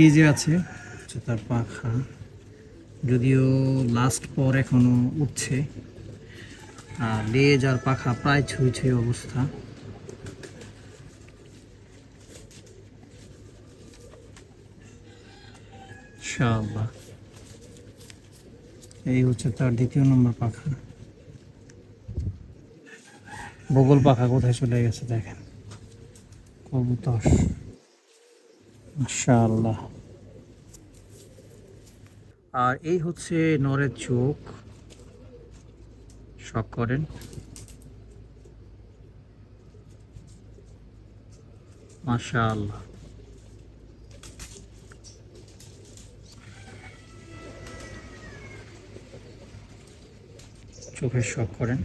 এই যে আছে হচ্ছে তার পাখা, যদিও লাস্ট পর এখনো উঠছে, আর লেজ আর পাখা প্রায় ছুঁই ছুঁই অবস্থা। ইনশাআল্লাহ এই হচ্ছে তার দ্বিতীয় নম্বর পাখা। বগল পাখা কোথায় চলে গেছে দেখেন, কবুতর। মাশাআল্লাহ। আর এই হচ্ছে নরের চোখ, শখ করেন। মাশাআল্লাহ। চোখের শখ করেন।